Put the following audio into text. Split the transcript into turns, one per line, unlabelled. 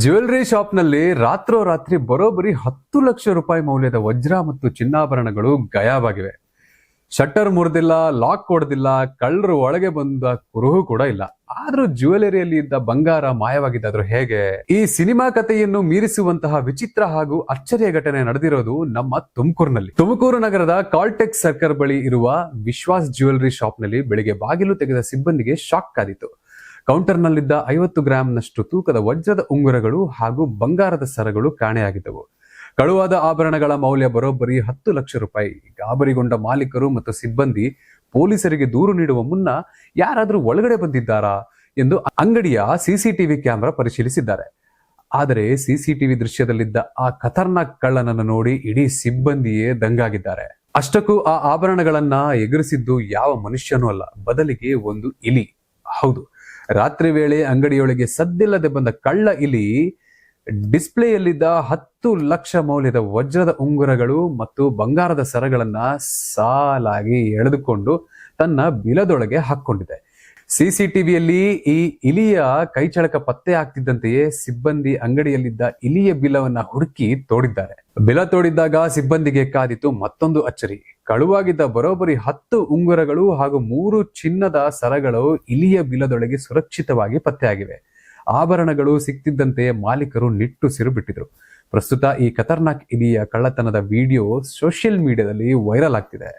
Jewellery ಶಾಪ್ನಲ್ಲಿ ರಾತ್ರೋರಾತ್ರಿ ಬರೋಬ್ಬರಿ 10 ಲಕ್ಷ ರೂಪಾಯಿ ಮೌಲ್ಯದ ವಜ್ರ ಮತ್ತು ಚಿನ್ನಾಭರಣಗಳು ಗಾಯವಾಗಿವೆ. ಶಟ್ಟರ್ ಮುರಿದಿಲ್ಲ, ಲಾಕ್ ಹೊಡೆದಿಲ್ಲ, ಕಳ್ಳರು ಒಳಗೆ ಬಂದ ಕುರುಹು ಕೂಡ ಇಲ್ಲ. ಆದ್ರೂ ಜ್ಯುವೆಲರಿಯಲ್ಲಿ ಇದ್ದ ಬಂಗಾರ ಮಾಯವಾಗಿದ್ದಾದ್ರೂ ಹೇಗೆ? ಈ ಸಿನಿಮಾ ಕಥೆಯನ್ನು ಮೀರಿಸುವಂತಹ ವಿಚಿತ್ರ ಹಾಗೂ ಅಚ್ಚರಿಯ ಘಟನೆ ನಡೆದಿರೋದು ನಮ್ಮ ತುಮಕೂರಿನಲ್ಲಿ. ತುಮಕೂರು ನಗರದ ಕಾಲ್ಟೆಕ್ಸ್ ಸರ್ಕಲ್ ಬಳಿ ಇರುವ ವಿಶ್ವಾಸ್ ಜ್ಯುವೆಲರಿ ಶಾಪ್ನಲ್ಲಿ ಬೆಳಿಗ್ಗೆ ಬಾಗಿಲು ತೆಗೆದ ಸಿಬ್ಬಂದಿಗೆ ಶಾಕ್ ಕಾದಿತು. ಕೌಂಟರ್ನಲ್ಲಿದ್ದ 50 ಗ್ರಾಂನಷ್ಟು ತೂಕದ ವಜ್ರದ ಉಂಗುರಗಳು ಹಾಗೂ ಬಂಗಾರದ ಸರಗಳು ಕಾಣೆಯಾಗಿದ್ದವು. ಕಳುವಾದ ಆಭರಣಗಳ ಮೌಲ್ಯ ಬರೋಬ್ಬರಿ 10 ಲಕ್ಷ ರೂಪಾಯಿ. ಗಾಬರಿಗೊಂಡ ಮಾಲೀಕರು ಮತ್ತು ಸಿಬ್ಬಂದಿ ಪೊಲೀಸರಿಗೆ ದೂರು ನೀಡುವ ಮುನ್ನ ಯಾರಾದರೂ ಒಳಗಡೆ ಬಂದಿದ್ದಾರಾ ಎಂದು ಅಂಗಡಿಯ ಸಿಸಿಟಿವಿ ಕ್ಯಾಮೆರಾ ಪರಿಶೀಲಿಸಿದ್ದಾರೆ. ಆದರೆ ಸಿಸಿಟಿವಿ ದೃಶ್ಯದಲ್ಲಿದ್ದ ಆ ಖತರ್ನಾಕ್ ಕಳ್ಳನನ್ನು ನೋಡಿ ಇಡೀ ಸಿಬ್ಬಂದಿಯೇ ದಂಗಾಗಿದ್ದಾರೆ. ಅಷ್ಟಕ್ಕೂ ಆ ಆಭರಣಗಳನ್ನ ಎಗರಿಸಿದ್ದು ಯಾವ ಮನುಷ್ಯನೂ ಅಲ್ಲ, ಬದಲಿಗೆ ಒಂದು ಇಲಿ. ಹೌದು, ರಾತ್ರಿ ವೇಳೆ ಅಂಗಡಿಯೊಳಗೆ ಸದ್ದಿಲ್ಲದೆ ಬಂದ ಕಳ್ಳ ಇಲಿ ಡಿಸ್ಪ್ಲೇಯಲ್ಲಿದ್ದ 10 ಲಕ್ಷ ಮೌಲ್ಯದ ವಜ್ರದ ಉಂಗುರಗಳು ಮತ್ತು ಬಂಗಾರದ ಸರಗಳನ್ನ ಸಾಲಾಗಿ ಎಳೆದುಕೊಂಡು ತನ್ನ ಬಿಲದೊಳಗೆ ಹಾಕೊಂಡಿದೆ. ಸಿಸಿಟಿವಿಯಲ್ಲಿ ಈ ಇಲಿಯ ಕೈಚಳಕ ಪತ್ತೆ ಆಗ್ತಿದ್ದಂತೆಯೇ ಸಿಬ್ಬಂದಿ ಅಂಗಡಿಯಲ್ಲಿದ್ದ ಇಲಿಯ ಬಿಲವನ್ನ ಹುಡುಕಿ ತೋಡಿದ್ದಾರೆ. ಬಿಲ ತೋಡಿದ್ದಾಗ ಸಿಬ್ಬಂದಿಗೆ ಕಾದಿತು ಮತ್ತೊಂದು ಅಚ್ಚರಿ. ಕಳುವಾಗಿದ್ದ ಬರೋಬ್ಬರಿ 10 ಉಂಗುರಗಳು ಹಾಗೂ 3 ಚಿನ್ನದ ಸರಗಳು ಇಲಿಯ ಬಿಲದೊಳಗೆ ಸುರಕ್ಷಿತವಾಗಿ ಪತ್ತೆಯಾಗಿವೆ. ಆಭರಣಗಳು ಸಿಕ್ತಿದ್ದಂತೆ ಮಾಲೀಕರು ನಿಟ್ಟುಸಿರು ಬಿಟ್ಟಿದ್ರು. ಪ್ರಸ್ತುತ ಈ ಖತರ್ನಾಕ್ ಇಲಿಯ ಕಳ್ಳತನದ ವಿಡಿಯೋ ಸೋಷಿಯಲ್ ಮೀಡಿಯಾದಲ್ಲಿ ವೈರಲ್ ಆಗ್ತಿದೆ.